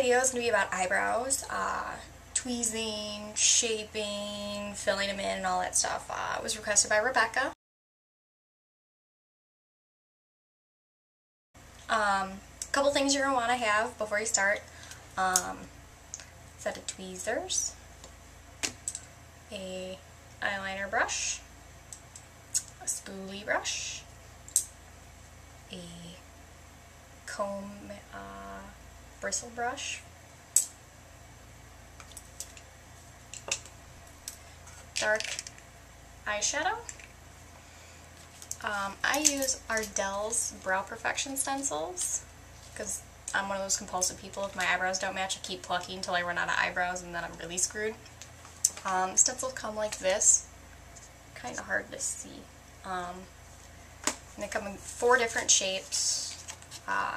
video is going to be about eyebrows, tweezing, shaping, filling them in, and all that stuff. It was requested by Rebecca. Couple things you're going to want to have before you start. Set of tweezers, a eyeliner brush, a spoolie brush, a comb bristle brush, dark eyeshadow. I use Ardell's Brow Perfection stencils because I'm one of those compulsive people. If my eyebrows don't match, I keep plucking until I run out of eyebrows and then I'm really screwed. Stencils come like this. Kind of hard to see. And they come in 4 different shapes.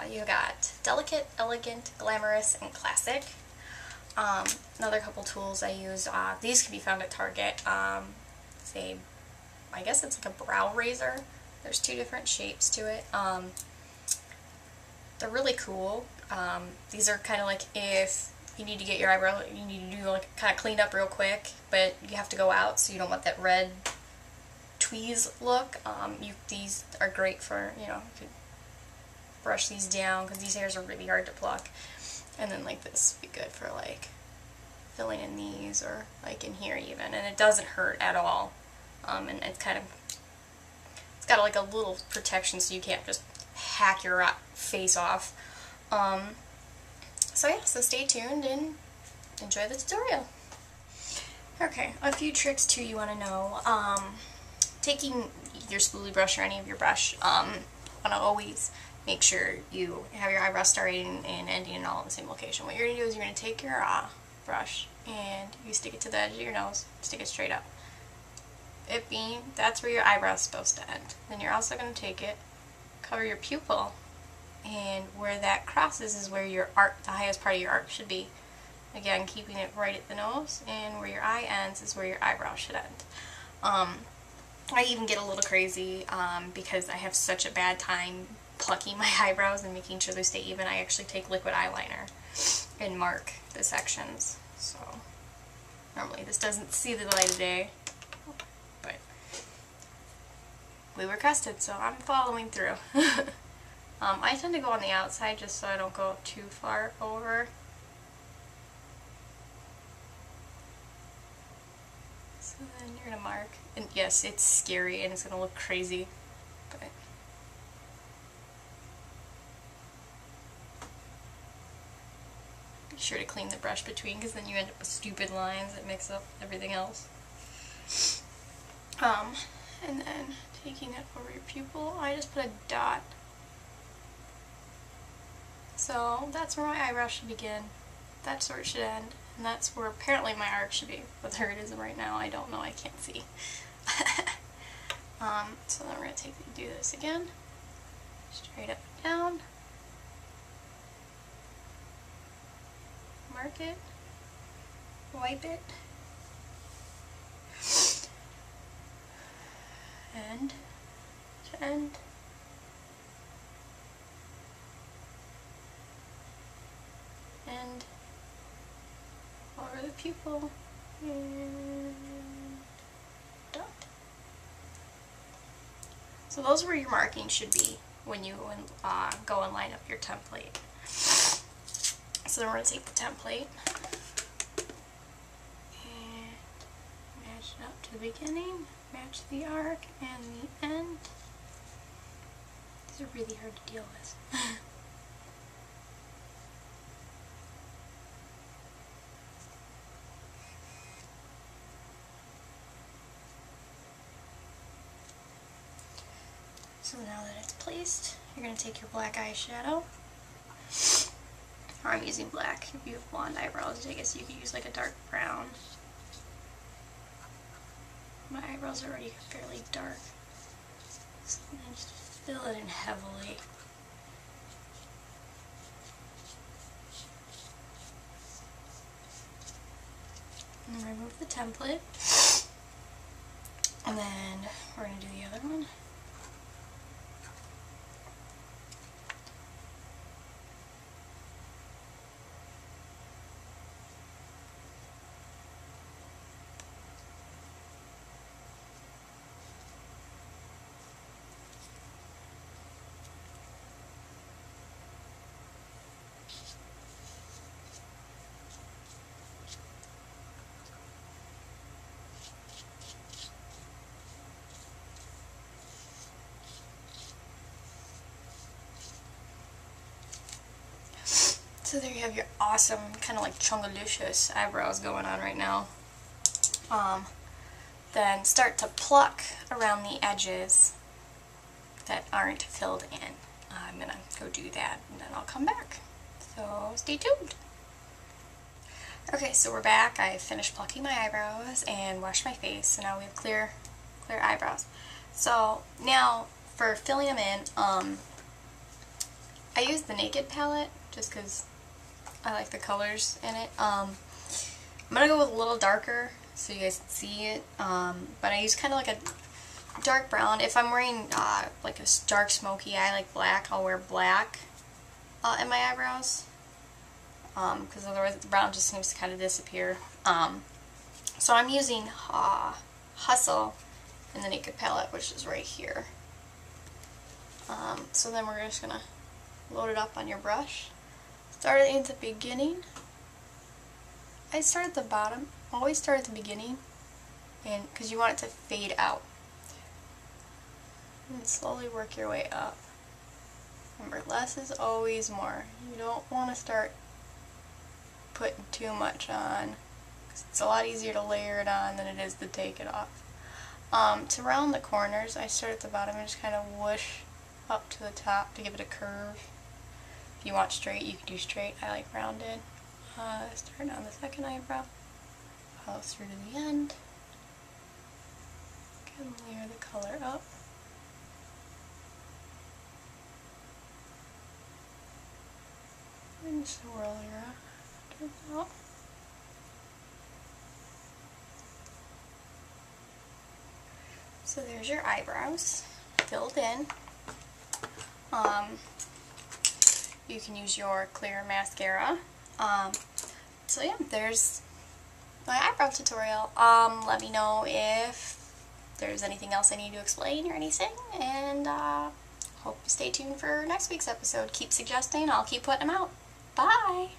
You got delicate, elegant, glamorous, and classic. Another couple tools I use, these can be found at Target. I guess it's like a brow razor. There's 2 different shapes to it. They're really cool. These are kind of like if you need to get your eyebrow, you need to do like kind of cleaned up real quick, but you have to go out, so you don't want that red tweeze look. These are great for, you could brush these down because these hairs are really hard to pluck. And then like this would be good for like filling in these or like in here even, and it doesn't hurt at all. And it's got like a little protection so you can't just hack your face off. So yeah, so stay tuned and enjoy the tutorial. Okay, a few tricks too you want to know. Taking your spoolie brush or any of your brush, want to always make sure you have your eyebrow starting and ending all in the same location. What you're going to do is you're going to take your brush and you stick it to the edge of your nose, stick it straight up. It being, that's where your eyebrow is supposed to end. Then you're also going to take it, cover your pupil, and where that crosses is where your arc, the highest part of your arc should be. Again, keeping it right at the nose, and where your eye ends is where your eyebrow should end. I even get a little crazy because I have such a bad time plucking my eyebrows and making sure they stay even. I actually take liquid eyeliner and mark the sections. So normally this doesn't see the light of day, but we requested, so I'm following through. I tend to go on the outside just so I don't go too far over. So then you're going to mark, and yes, it's scary and it's going to look crazy, but be sure to clean the brush between, because then you end up with stupid lines that mix up everything else. And then taking it over your pupil, I just put a dot. So that's where my eyebrow should begin, that's where it should end, and that's where apparently my arc should be. Whether it is right now, I don't know, I can't see. So then we're going to do this again, straight up and down, mark it, wipe it, end to end. And over the pupil, and dot. So those are where your markings should be when you go and line up your template. So then we're going to take the template and match it up to the beginning, match the arc and the end. These are really hard to deal with. So now that it's placed, you're going to take your black eyeshadow, or I'm using black. If you have blonde eyebrows, I guess you could use like a dark brown. My eyebrows are already fairly dark, so then just fill it in heavily. And then remove the template, and then we're going to do the other one. So there you have your awesome, kind of like chungalicious eyebrows going on right now. Then start to pluck around the edges that aren't filled in. I'm going to go do that and then I'll come back. So stay tuned. Okay, so we're back. I finished plucking my eyebrows and washed my face, so now we have clear eyebrows. So now for filling them in, I use the Naked palette just because I like the colors in it. I'm going to go with a little darker so you guys can see it, but I use kind of like a dark brown. If I'm wearing like a dark smoky eye like black, I'll wear black in my eyebrows, because otherwise the brown just seems to kind of disappear. So I'm using Hustle in the Naked palette, which is right here. So then we're just going to load it up on your brush. Start it at the beginning. I start at the bottom. Always start at the beginning, and because you want it to fade out. And slowly work your way up. Remember, less is always more. You don't want to start putting too much on, because it's a lot easier to layer it on than it is to take it off. To round the corners, I start at the bottom and just kind of whoosh up to the top to give it a curve. If you want straight, you can do straight. I like rounded. Starting on the second eyebrow, follow through to the end. Can layer the color up. And swirl your eyebrow. So there's your eyebrows filled in. You can use your clear mascara. So yeah, there's my eyebrow tutorial. Let me know if there's anything else I need to explain or anything, and hope you stay tuned for next week's episode. Keep suggesting, I'll keep putting them out. Bye!